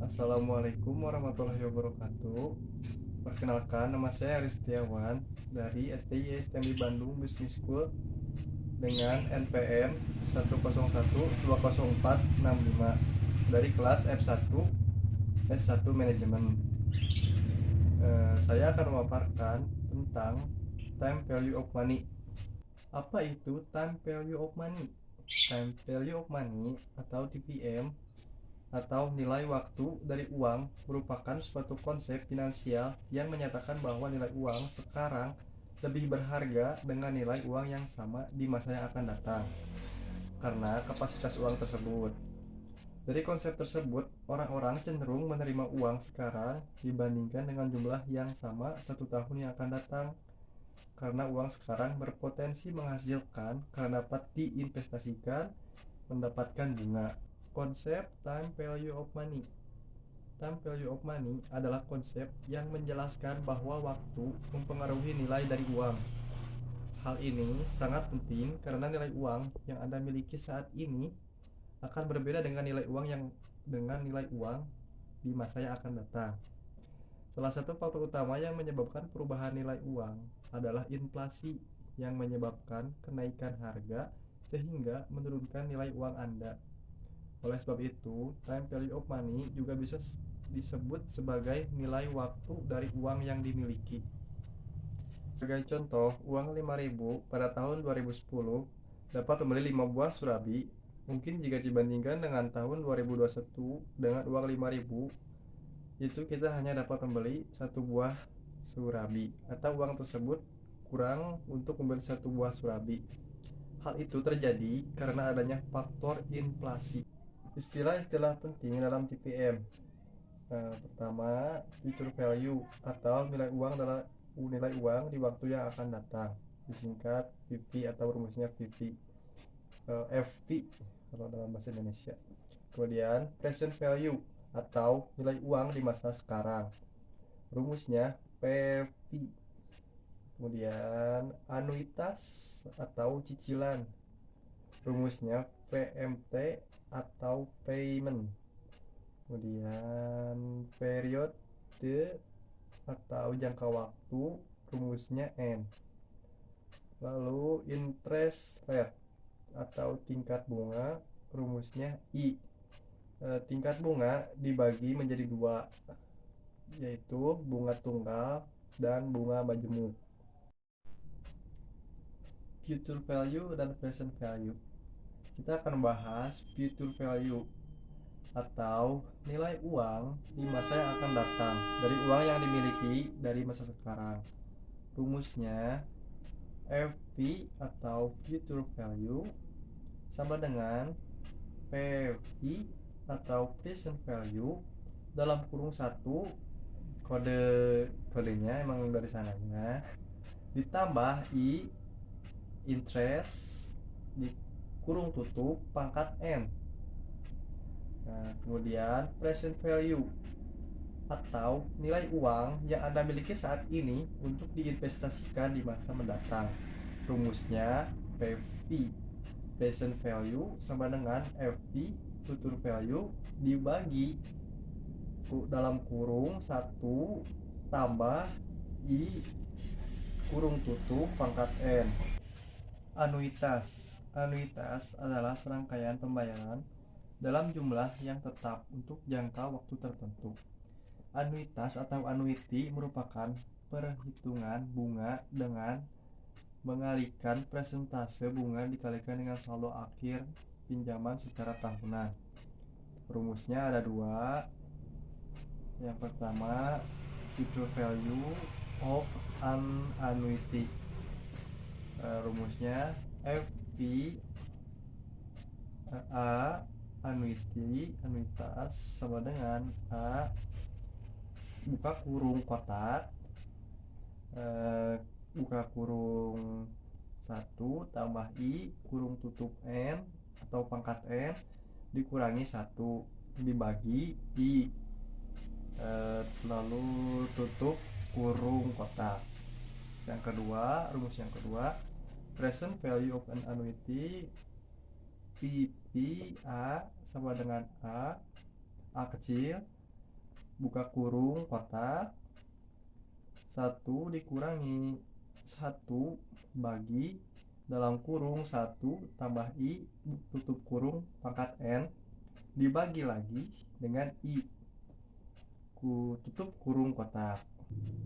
Assalamualaikum warahmatullahi wabarakatuh. Perkenalkan, nama saya Aris Setiawan dari STI STMI Bandung Business School dengan NPM 101204665 dari kelas F1 S1 Manajemen. Saya akan memaparkan tentang time value of money. Apa itu time value of money? Time value of money atau TVM atau nilai waktu dari uang merupakan suatu konsep finansial yang menyatakan bahwa nilai uang sekarang lebih berharga dengan nilai uang yang sama di masa yang akan datang karena kapasitas uang tersebut. Dari konsep tersebut, orang-orang cenderung menerima uang sekarang dibandingkan dengan jumlah yang sama 1 tahun yang akan datang karena uang sekarang berpotensi menghasilkan karena dapat diinvestasikan mendapatkan bunga. Konsep time value of money. Time value of money adalah konsep yang menjelaskan bahwa waktu mempengaruhi nilai dari uang. Hal ini sangat penting karena nilai uang yang Anda miliki saat ini akan berbeda dengan nilai uang di masa yang akan datang. Salah satu faktor utama yang menyebabkan perubahan nilai uang adalah inflasi yang menyebabkan kenaikan harga sehingga menurunkan nilai uang Anda. Oleh sebab itu, time value of money juga bisa disebut sebagai nilai waktu dari uang yang dimiliki. Sebagai contoh, uang 5.000 pada tahun 2010 dapat membeli 5 buah surabi. Mungkin jika dibandingkan dengan tahun 2021 dengan uang 5.000, itu kita hanya dapat membeli 1 buah surabi atau uang tersebut kurang untuk membeli 1 buah surabi. Hal itu terjadi karena adanya faktor inflasi. Istilah-istilah penting dalam TPM. Pertama, future value atau nilai uang adalah nilai uang di waktu yang akan datang. Disingkat VV atau rumusnya VV. FV kalau dalam bahasa Indonesia. Kemudian present value atau nilai uang di masa sekarang. Rumusnya PV. Kemudian anuitas atau cicilan. Rumusnya PMT atau payment. Kemudian periode atau jangka waktu, rumusnya N. Lalu interest rate atau tingkat bunga, rumusnya I. Tingkat bunga dibagi menjadi dua, yaitu bunga tunggal dan bunga majemuk. Future value dan present value. Kita akan bahas future value atau nilai uang di masa yang akan datang dari uang yang dimiliki dari masa sekarang. Rumusnya FV atau future value sama dengan PV atau present value dalam kurung 1, kodenya emang dari sananya, ditambah I interest di kurung tutup pangkat N. Nah, kemudian present value atau nilai uang yang Anda miliki saat ini untuk diinvestasikan di masa mendatang. Rumusnya PV present value sama dengan FV future value dibagi dalam kurung 1 tambah I kurung tutup pangkat N. Anuitas adalah serangkaian pembayaran dalam jumlah yang tetap untuk jangka waktu tertentu. Anuitas atau annuity merupakan perhitungan bunga dengan mengalikan persentase bunga dikalikan dengan saldo akhir pinjaman secara tahunan. Rumusnya ada dua. Yang pertama, future value of an annuity. Rumusnya FV A anuitas sama dengan A buka kurung kotak buka kurung 1 tambah I kurung tutup N atau pangkat N dikurangi 1 dibagi I lalu tutup kurung kotak. Yang kedua, rumus yang kedua, present value of an annuity PP A sama dengan A kecil buka kurung kotak 1 dikurangi 1 bagi dalam kurung 1 tambah I tutup kurung pangkat N dibagi lagi dengan I ku tutup kurung kotak.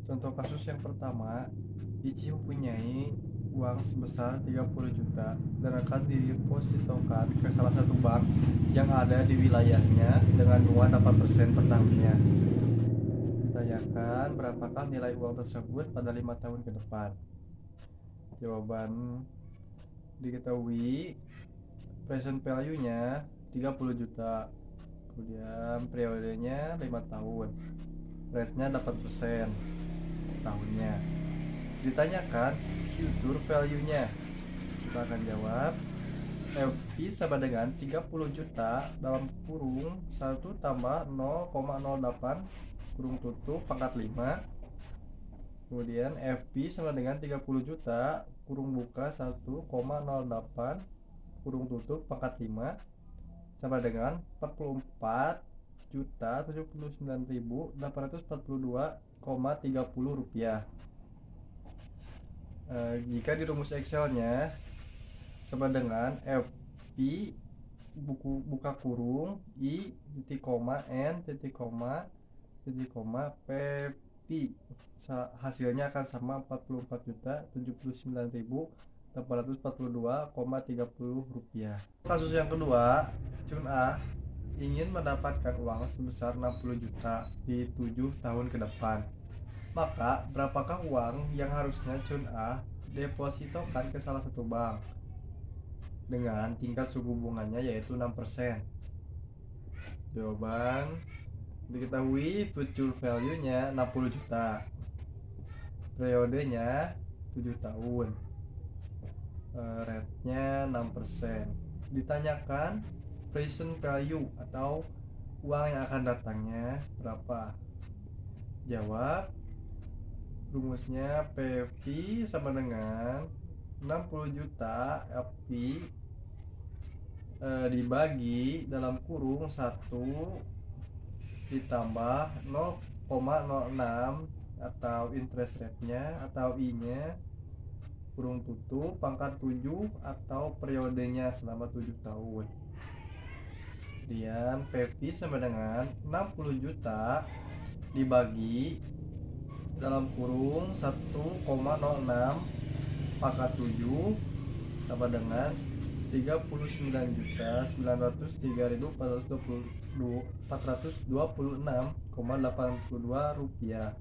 Contoh kasus yang pertama, Ichi mempunyai uang sebesar 30 juta dan akan didepositokan ke salah satu bank yang ada di wilayahnya dengan bunga 8% per tahunnya. Ditanyakan berapakah nilai uang tersebut pada 5 tahun ke depan. Jawaban diketahui present value-nya 30 juta, kemudian periodenya 5 tahun, rate-nya 8% tahunnya. Ditanyakan future value-nya, kita akan jawab FP sama dengan 30 juta dalam kurung 1 tambah 0,08 kurung tutup pangkat 5. Kemudian FP sama dengan 30 juta kurung buka 1,08 kurung tutup pangkat 5 sama dengan 44.079.842,30 rupiah. Jika di rumus Excelnya sama dengan FP buka kurung I titik koma N titik koma PP, hasilnya akan sama 44.079.842,30 rupiah. Kasus yang kedua, Chun A ingin mendapatkan uang sebesar 60 juta di 7 tahun ke depan. Maka berapakah uang yang harusnya Chun A depositokan ke salah satu bank dengan tingkat suku bunganya yaitu 6%. Jawaban diketahui future value-nya 60 juta, periodenya 7 tahun, rate-nya 6%. Ditanyakan present value atau uang yang akan datangnya berapa. Jawab rumusnya PV sama dengan 60 juta FP dibagi dalam kurung 1 ditambah 0,06 atau interest rate-nya atau I-nya kurung tutup pangkat 7 atau periodenya selama 7 tahun. Kemudian PP sama dengan 60 juta dibagi dalam kurung 1,06 pangkat 7 sama dengan 39.403.426,82 rupiah.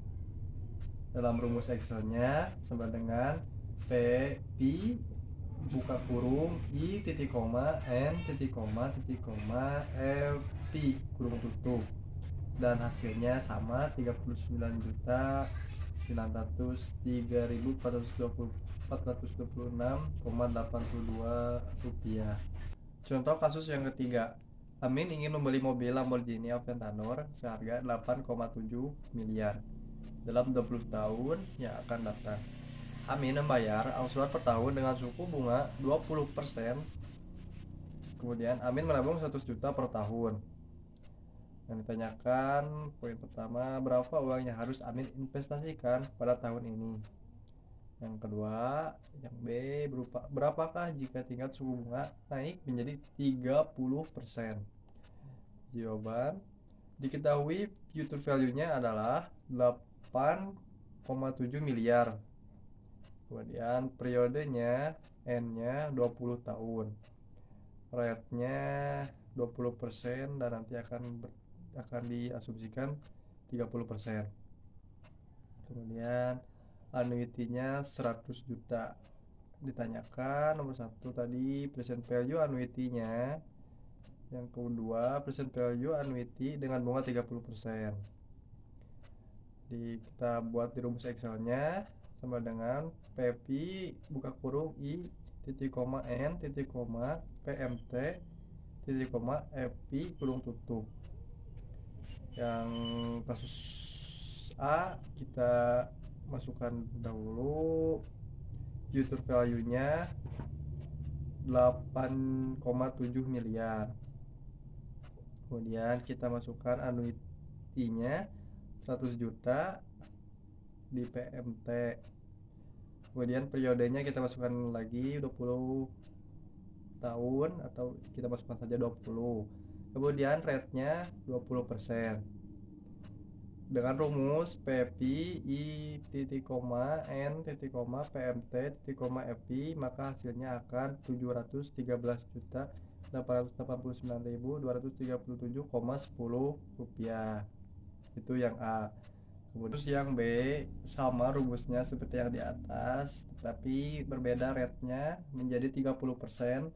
Dalam rumus Excelnya sama dengan PP buka kurung I titik koma N titik koma FP kurung tutup dan hasilnya sama 39.403.426,82 rupiah. Contoh kasus yang ketiga, Amin ingin membeli mobil Lamborghini Aventador seharga 8,7 miliar dalam 20 tahun yang akan datang. Amin membayar angsuran per tahun dengan suku bunga 20%. Kemudian Amin menabung 100 juta per tahun. Yang ditanyakan poin pertama, berapa uang yang harus Amin investasikan pada tahun ini. Yang kedua, yang B, berupa berapakah jika tingkat suku bunga naik menjadi 30%. Jawaban diketahui future value-nya adalah 8,7 miliar. Kemudian periodenya N-nya 20 tahun, rate-nya 20% dan nanti akan diasumsikan 30%. Kemudian annuity-nya 100 juta. Ditanyakan nomor 1 tadi present value annuity-nya. Yang kedua present value annuity dengan bunga 30%. Kita buat di rumus Excelnya sama dengan PP buka kurung I titik koma N titik koma PMT titik koma FP kurung tutup. Yang kasus A kita masukkan dahulu future value-nya 8,7 miliar. Kemudian kita masukkan I-nya 100 juta di PMT. Kemudian periodenya kita masukkan lagi 20 tahun atau kita masukkan saja 20. Kemudian rate-nya 20%. Dengan rumus PPI I titik koma N titik koma PMT titik koma FI, maka hasilnya akan 713.889.237,10 rupiah. Itu yang A. Kemudian yang B sama rumusnya seperti yang di atas, tetapi berbeda rate-nya menjadi 30%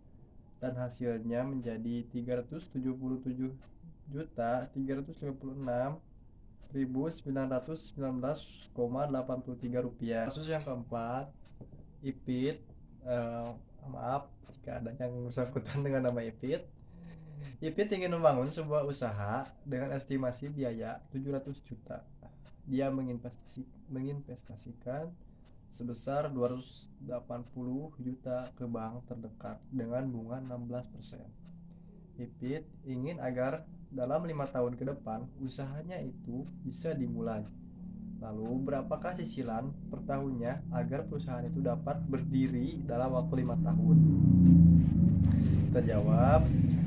dan hasilnya menjadi 377.356.919,83 rupiah. Kasus yang keempat, Ipit, maaf jika ada yang bersangkutan dengan nama Ipit. Ipit ingin membangun sebuah usaha dengan estimasi biaya 700 juta. Dia menginvestasikan sebesar 280 juta ke bank terdekat dengan bunga 16%. Ipit ingin agar dalam 5 tahun ke depan usahanya itu bisa dimulai. Lalu berapakah cicilan per tahunnya agar perusahaan itu dapat berdiri dalam waktu 5 tahun? Kita jawab,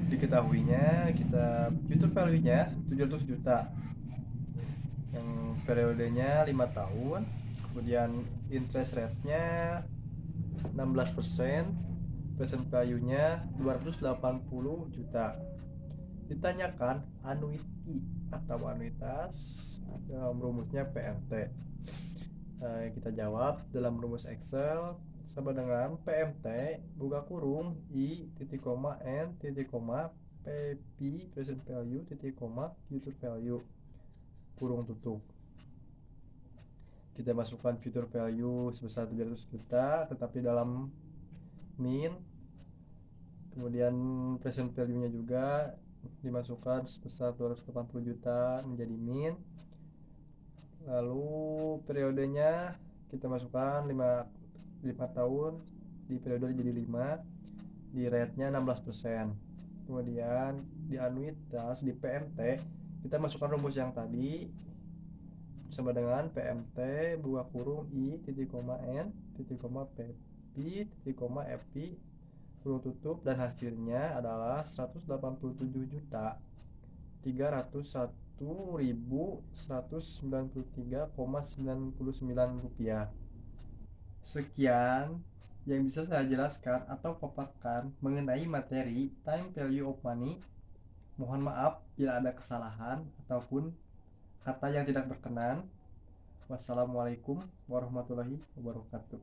diketahuinya kita future value-nya 700 juta yang periodenya 5 tahun, kemudian interest rate-nya 16%, present value-nya 280 juta. Ditanyakan annuity atau anuitas dalam rumusnya PMT. Kita jawab dalam rumus Excel sama dengan PMT buka kurung I titik koma N titik koma PP present value titik koma future value kurung tutup. Kita masukkan future value sebesar 700 juta tetapi dalam min, kemudian present value-nya juga dimasukkan sebesar 280 juta menjadi min. Lalu periodenya kita masukkan 5 tahun, di periode jadi 5, di rate-nya 16%. Kemudian di anuitas, di PMT kita masukkan rumus yang tadi sama dengan PMT buka kurung I titik koma N titik koma PP titik koma FI kurung tutup, dan hasilnya adalah 187 juta 301.193,99 rupiah. Sekian yang bisa saya jelaskan atau paparkan mengenai materi time value of money. Mohon maaf bila ada kesalahan ataupun kata yang tidak berkenan. Wassalamualaikum warahmatullahi wabarakatuh.